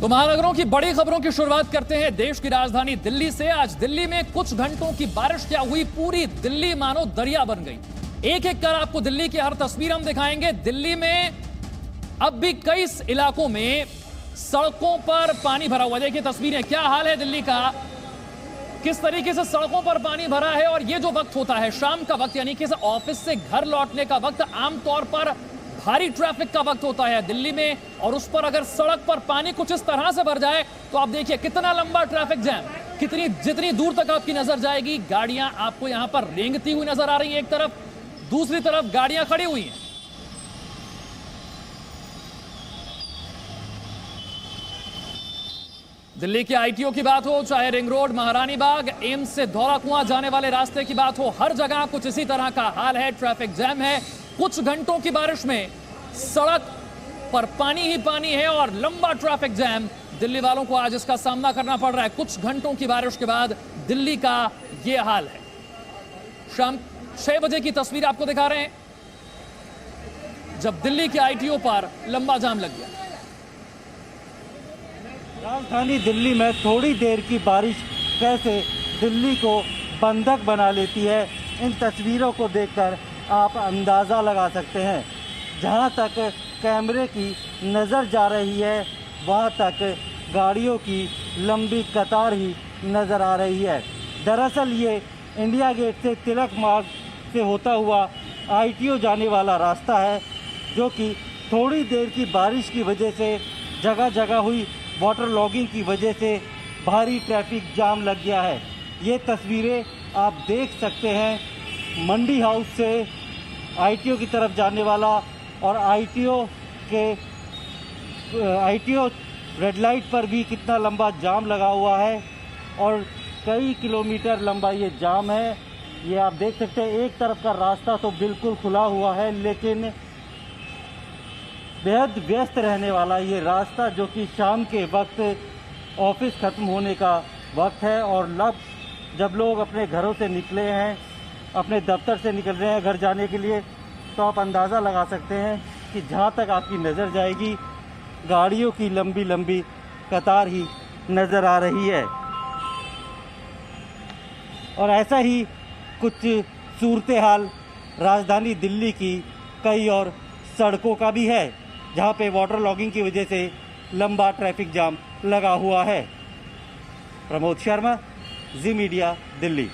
तो महानगरों की बड़ी खबरों की शुरुआत करते हैं देश की राजधानी दिल्ली से। आज दिल्ली में कुछ घंटों की बारिश क्या हुई, पूरी दिल्ली मानो दरिया बन गई। एक एक कर आपको दिल्ली की हर तस्वीर हम दिखाएंगे। दिल्ली में अब भी कई इलाकों में सड़कों पर पानी भरा हुआ। देखिए तस्वीरें, क्या हाल है दिल्ली का, किस तरीके से सड़कों पर पानी भरा है। और ये जो वक्त होता है शाम का वक्त, यानी कि ऑफिस से घर लौटने का वक्त, आमतौर पर भारी ट्रैफिक का वक्त होता है दिल्ली में। और उस पर अगर सड़क पर पानी कुछ इस तरह से भर जाए तो आप देखिए कितना लंबा ट्रैफिक जैम, जितनी दूर तक आपकी नजर जाएगी गाड़ियां आपको यहां पर रेंगती हुई नजर आ रही है एक तरफ, दूसरी तरफ गाड़ियां खड़ी हुई हैं। दिल्ली के आईटीओ की बात हो, चाहे रिंग रोड, महारानी बाग, एम्स से धौला कुआं जाने वाले रास्ते की बात हो, हर जगह कुछ इसी तरह का हाल है। ट्रैफिक जैम है। कुछ घंटों की बारिश में सड़क पर पानी ही पानी है और लंबा ट्रैफिक जैम दिल्ली वालों को आज इसका सामना करना पड़ रहा है। कुछ घंटों की बारिश के बाद दिल्ली का यह हाल है। शाम 6 बजे की तस्वीर आपको दिखा रहे हैं जब दिल्ली के आईटीओ पर लंबा जाम लग गया। राजधानी दिल्ली में थोड़ी देर की बारिश कैसे दिल्ली को बंधक बना लेती है, इन तस्वीरों को देखकर आप अंदाज़ा लगा सकते हैं। जहां तक कैमरे की नज़र जा रही है वहां तक गाड़ियों की लंबी कतार ही नज़र आ रही है। दरअसल ये इंडिया गेट से तिलक मार्ग से होता हुआ आईटीओ जाने वाला रास्ता है, जो कि थोड़ी देर की बारिश की वजह से, जगह जगह हुई वाटर लॉगिंग की वजह से भारी ट्रैफिक जाम लग गया है। ये तस्वीरें आप देख सकते हैं मंडी हाउस से आईटीओ की तरफ जाने वाला, और आईटीओ रेड लाइट पर भी कितना लंबा जाम लगा हुआ है और कई किलोमीटर लंबा ये जाम है। ये आप देख सकते हैं, एक तरफ का रास्ता तो बिल्कुल खुला हुआ है, लेकिन बेहद व्यस्त रहने वाला ये रास्ता, जो कि शाम के वक्त ऑफिस ख़त्म होने का वक्त है और जब लोग अपने घरों से निकले हैं, अपने दफ्तर से निकल रहे हैं घर जाने के लिए, तो आप अंदाज़ा लगा सकते हैं कि जहाँ तक आपकी नज़र जाएगी गाड़ियों की लंबी लंबी कतार ही नज़र आ रही है। और ऐसा ही कुछ सूरत हाल राजधानी दिल्ली की कई और सड़कों का भी है, जहाँ पे वाटर लॉगिंग की वजह से लंबा ट्रैफिक जाम लगा हुआ है। प्रमोद शर्मा, जी मीडिया, दिल्ली।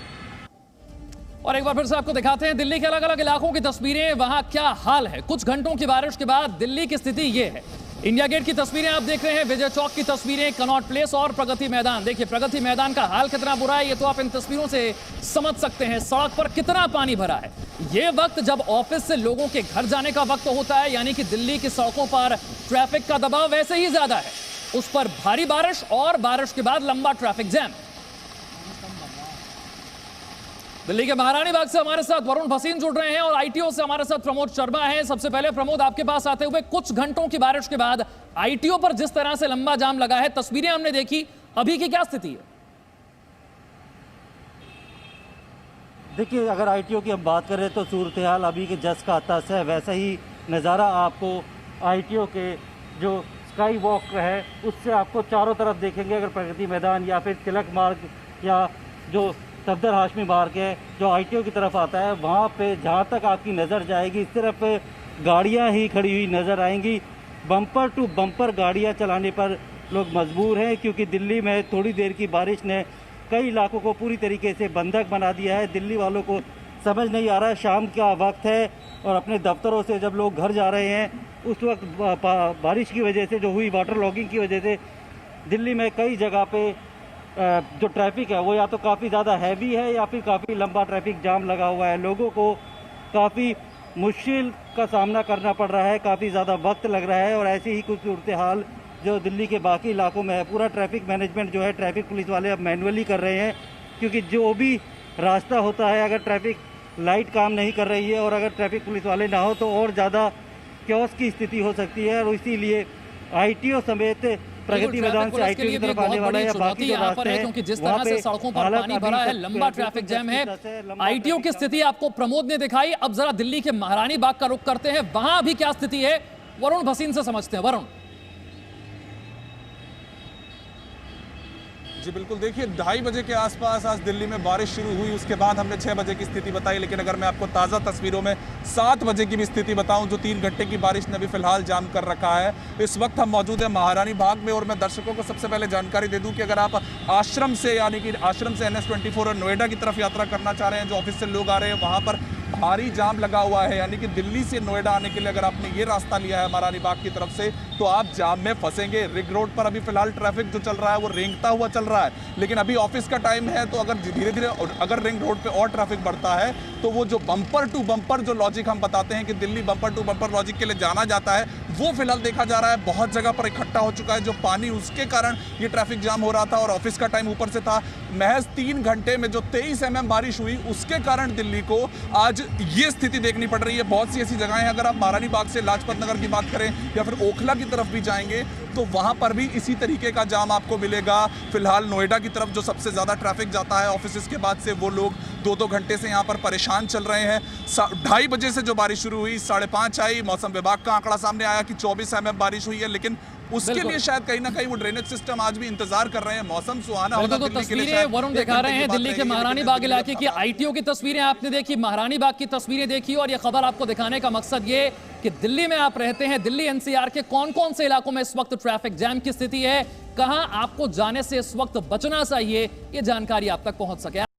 और एक बार फिर से आपको दिखाते हैं दिल्ली के अलग अलग इलाकों की तस्वीरें, वहां क्या हाल है। कुछ घंटों की बारिश के बाद दिल्ली की स्थिति यह है। इंडिया गेट की तस्वीरें आप देख रहे हैं, विजय चौक की तस्वीरें, कनॉट प्लेस और प्रगति मैदान। देखिए प्रगति मैदान का हाल कितना बुरा है, ये तो आप इन तस्वीरों से समझ सकते हैं। सड़क पर कितना पानी भरा है। ये वक्त जब ऑफिस से लोगों के घर जाने का वक्त होता है, यानी कि दिल्ली की सड़कों पर ट्रैफिक का दबाव वैसे ही ज्यादा है, उस पर भारी बारिश और बारिश के बाद लंबा ट्रैफिक जैम। दिल्ली के महारानी बाग से हमारे साथ वरुण भसीन जुड़ रहे हैं और आईटीओ से हमारे साथ प्रमोद शर्मा हैं। सबसे पहले प्रमोद, आपके पास आते हुए, कुछ घंटों की बारिश के बाद आईटीओ पर जिस तरह से लंबा जाम लगा है, तस्वीरें हमने देखी, अभी की क्या स्थिति है? देखिए, अगर आईटीओ की हम बात करें तो सूरत हाल अभी के जस का तस है। वैसा ही नज़ारा आपको आईटीओ के जो स्काई वॉक है उससे आपको चारों तरफ देखेंगे। अगर प्रगति मैदान या फिर तिलक मार्ग या जो सफदर हाशमी मार्ग है जो आईटीओ की तरफ आता है, वहाँ पे जहाँ तक आपकी नज़र जाएगी सिर्फ गाड़ियाँ ही खड़ी हुई नज़र आएंगी। बम्पर टू बम्पर गाड़ियाँ चलाने पर लोग मजबूर हैं, क्योंकि दिल्ली में थोड़ी देर की बारिश ने कई इलाकों को पूरी तरीके से बंधक बना दिया है। दिल्ली वालों को समझ नहीं आ रहा है, शाम का वक्त है और अपने दफ्तरों से जब लोग घर जा रहे हैं, उस वक्त बारिश की वजह से, जो हुई वाटर लॉगिंग की वजह से, दिल्ली में कई जगह पे जो ट्रैफिक है वो या तो काफ़ी ज़्यादा हैवी है या फिर काफ़ी लंबा ट्रैफिक जाम लगा हुआ है। लोगों को काफ़ी मुश्किल का सामना करना पड़ रहा है, काफ़ी ज़्यादा वक्त लग रहा है। और ऐसी ही कुछ सूरत हाल जो दिल्ली के बाकी इलाकों में है। पूरा ट्रैफिक मैनेजमेंट जो है ट्रैफिक पुलिस वाले अब मैनुअली कर रहे हैं, क्योंकि जो भी रास्ता होता है, अगर ट्रैफिक लाइट काम नहीं कर रही है और अगर ट्रैफिक पुलिस वाले ना हो तो और ज़्यादा क्योस की स्थिति हो सकती है। और इसीलिए आईटीओ समेत प्रगति मैदान से आईटीओ की तरफ आने वाला है या बाकी जो रास्ते हैं, क्योंकि जिस तरह से सड़कों पर पानी भरा है, लंबा ट्रैफिक जैम है। आईटीओ की स्थिति आपको प्रमोद ने दिखाई। अब जरा दिल्ली के महारानी बाग का रुख करते हैं, वहां अभी क्या स्थिति है, वरुण भसीन से समझते हैं। वरुण, जी बिल्कुल, देखिए 2:30 बजे के आसपास आज दिल्ली में बारिश शुरू हुई, उसके बाद हमने 6 बजे की स्थिति बताई, लेकिन अगर मैं आपको ताज़ा तस्वीरों में 7 बजे की भी स्थिति बताऊं, जो 3 घंटे की बारिश ने अभी फिलहाल जाम कर रखा है। इस वक्त हम मौजूद हैं महारानी बाग में और मैं दर्शकों को सबसे पहले जानकारी दे दूं कि अगर आप आश्रम से यानी कि आश्रम से NH-24 और नोएडा की तरफ यात्रा करना चाह रहे हैं, जो ऑफिस से लोग आ रहे हैं, वहाँ पर भारी जाम लगा हुआ है। यानी कि दिल्ली से नोएडा आने के लिए अगर आपने ये रास्ता लिया है महारानी बाग की तरफ से, तो आप जाम में फंसेंगे। रिंग रोड पर अभी फिलहाल ट्रैफिक जो चल रहा है वो रेंगता हुआ चल रहा है, लेकिन अभी ऑफिस का टाइम है, तो अगर धीरे धीरे अगर रिंग रोड पे और ट्रैफिक बढ़ता है तो वो जो बम्पर टू बम्पर जो लॉजिक हम बताते हैं कि Delhi bumper to bumper logic के लिए जाना जाता है, वो फिलहाल देखा जा रहा है बहुत जगह पर इकट्ठा हो चुका है। जो पानी, उसके कारण ये ट्रैफिक जाम हो रहा था और ऑफिस का टाइम ऊपर से था। महज 3 घंटे में जो 23 mm बारिश हुई, उसके कारण दिल्ली को आज ये स्थिति देखनी पड़ रही है। बहुत सी ऐसी जगहें हैं, अगर आप महारानी बाग से लाजपत नगर की बात करें या फिर ओखला की तरफ भी जाएंगे तो वहां पर भी इसी तरीके का जाम आपको मिलेगा। फिलहाल नोएडा की तरफ जो सबसे ज्यादा ट्रैफिक जाता है ऑफिस के बाद से, वो लोग 2-2 घंटे से यहाँ पर परेशान चल रहे हैं। 2:30 बजे से जो बारिश शुरू हुई, 5:30 आई। मौसम विभाग का आंकड़ा सामने आया कि 24 mm बारिश हुई है, लेकिन उसके लिए शायद कहीं ना कहीं वो ड्रेनेज सिस्टम आज भी इंतजार कर रहे हैं। मौसम सुहाना होगा तो तस्वीरें वरुण दिखा रहे हैं दिल्ली के महारानी बाग इलाके की। ITO की तस्वीरें आपने देखी, महारानी बाग की तस्वीरें देखी, और ये खबर आपको दिखाने का मकसद ये कि दिल्ली में आप रहते हैं, दिल्ली NCR के कौन कौन से इलाकों में इस वक्त ट्रैफिक जैम की स्थिति है, कहां आपको जाने से इस वक्त बचना चाहिए, ये जानकारी आप तक पहुंच सके।